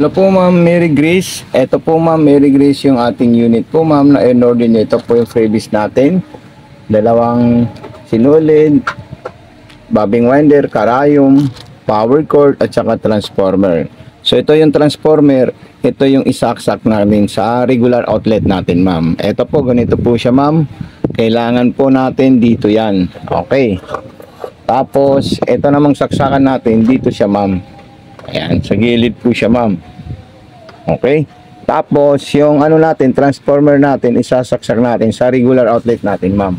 Hello po Ma'am Mary Grace. Ito po Ma'am Mary Grace yung ating unit po Ma'am na in-order nyo. Ito po yung freebies natin. Dalawang sinulid, bobbing winder, karayom, power cord at saka transformer. So ito yung transformer, ito yung isaksak namin sa regular outlet natin Ma'am. Ito po, ganito po siya Ma'am. Kailangan po natin dito yan. Okay. Tapos ito namang saksakan natin, dito siya Ma'am. Ayan, sa gilid po siya Ma'am. Okay. Tapos yung ano natin, transformer natin, isasaksak natin sa regular outlet natin Ma'am.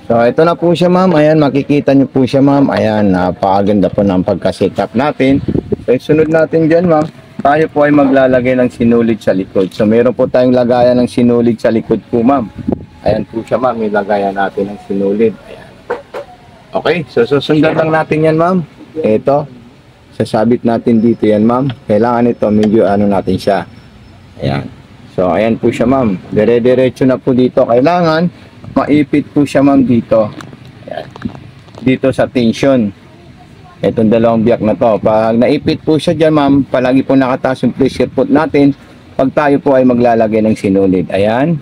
So ito na po siya Ma'am. Ayan, makikita nyo po siya Ma'am. Ayan, napakaganda po ng pagka-setup natin. So sunod natin dyan Ma'am, tayo po ay maglalagay ng sinulid sa likod. So meron po tayong lagayan ng sinulid sa likod po Ma'am. Ayan po siya Ma'am, may lagayan natin ng sinulid. Ayan. Okay, so susundan lang natin yan Ma'am. Ito, sasabit natin dito yan Ma'am. Kailangan ito, medyo ano natin siya. Ayan. So ayan po siya Ma'am. Dire-diretso na po dito. Kailangan maipit po siya Ma'am dito. Ayan. Dito sa tension. Itong dalawang biyak na to. Pag naipit po siya dyan Ma'am, palagi po nakataas yung pressure foot natin pag tayo po ay maglalagay ng sinulid. Ayan.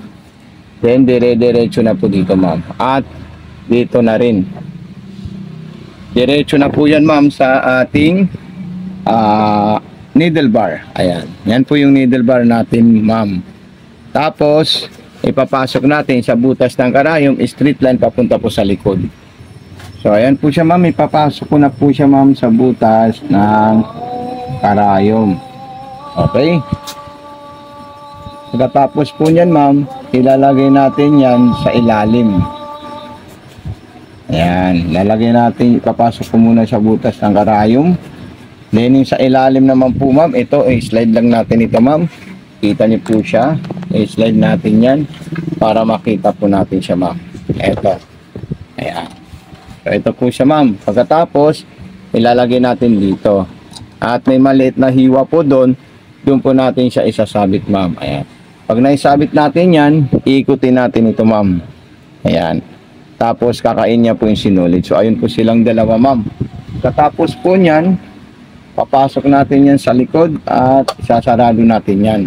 Then dire-diretso na po dito Ma'am. At dito na rin. Diretso na po yan Ma'am sa ating needle bar. Ayan. Yan po yung needle bar natin Ma'am. Tapos ipapasok natin sa butas ng karayom, straight line papunta po sa likod. So ayan po siya Ma'am. Ipapasok ko na po siya Ma'am sa butas ng karayom. Okay. Pagkatapos po niyan Ma'am, ilalagay natin yan sa ilalim. Ayan, lalagay natin, ipapasok ko muna sa butas ng karayom. Then yung sa ilalim naman po Ma'am, ito slide lang natin ito Ma'am. Kita niyo po siya. I-slide natin yan para makita po natin siya Ma'am. Ito. Ayan. So ito po siya Ma'am. Pagkatapos, ilalagay natin dito. At may maliit na hiwa po doon. Doon po natin siya isasabit Ma'am. Ayan. Pag naisabit natin yan, iikutin natin ito Ma'am. Ayan. Tapos kakain niya po yung sinulid. So ayun po silang dalawa Ma'am. Katapos po niyan, papasok natin yan sa likod at sasarado natin yan.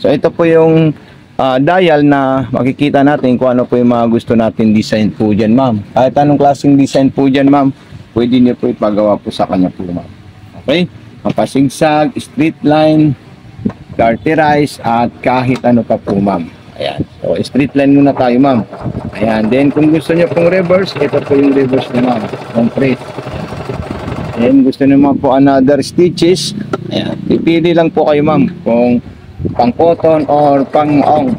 So ito po yung dial na makikita natin kung ano po yung mga gusto natin design po dyan Ma'am. Kahit anong klaseng design po dyan Ma'am, pwede niyo po ipagawa po sa kanya po Ma'am. Okay? Mapasigsag, straight line, garterize at kahit ano pa po Ma'am. Ayan. So, straight line muna tayo Ma'am. Ayan. Then, kung gusto nyo pong reverse, ito po yung reverse nyo Ma'am. Compress. Then, gusto nyo Ma'am po another stitches. Ayan. Pipili lang po kayo Ma'am kung pang cotton or pang ong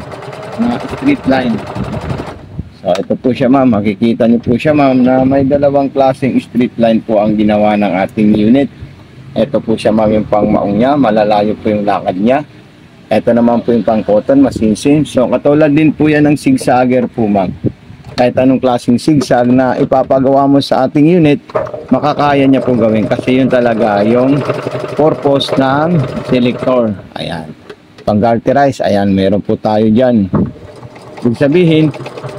na straight line. So, ito po siya Ma'am. Makikita nyo po siya Ma'am na may dalawang klaseng straight line po ang ginawa ng ating unit. Ito po siya Ma'am yung pang maong niya. Malalayo po yung lakad niya. Ito naman po yung pang cotton, masinsin. So, katulad din po yan ng zigzagger po Ma'am. Kahit anong klaseng zigzag na ipapagawa mo sa ating unit, makakaya niya po gawin. Kasi yun talaga yung purpose ng selector. Ayan. Pang garterize, ayan, meron po tayo dyan. Ibig sabihin,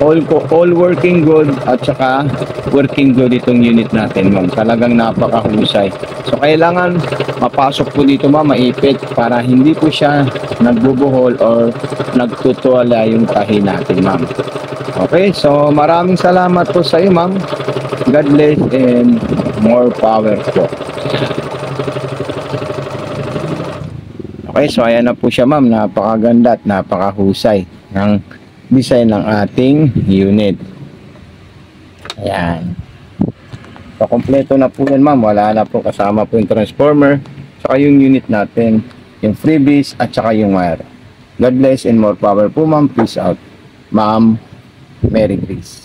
all working good at saka working good itong unit natin Ma'am. Talagang napakahusay. So kailangan mapasok po dito Ma'am, maipit para hindi po siya nagbubuhol or nagtutuwala yung tahi natin Ma'am. Okay, so maraming salamat po sa iyo Ma'am. God bless and more power po. Okay, so ayan na po siya Ma'am. Napakaganda at napakahusay ng design ng ating unit. Ayan. So, kompleto na po yan Ma'am. Wala na po, kasama po yung transformer, saka yung unit natin, yung freebies, at saka yung wire. God bless and more power po Ma'am. Peace out. Ma'am Mary Grace.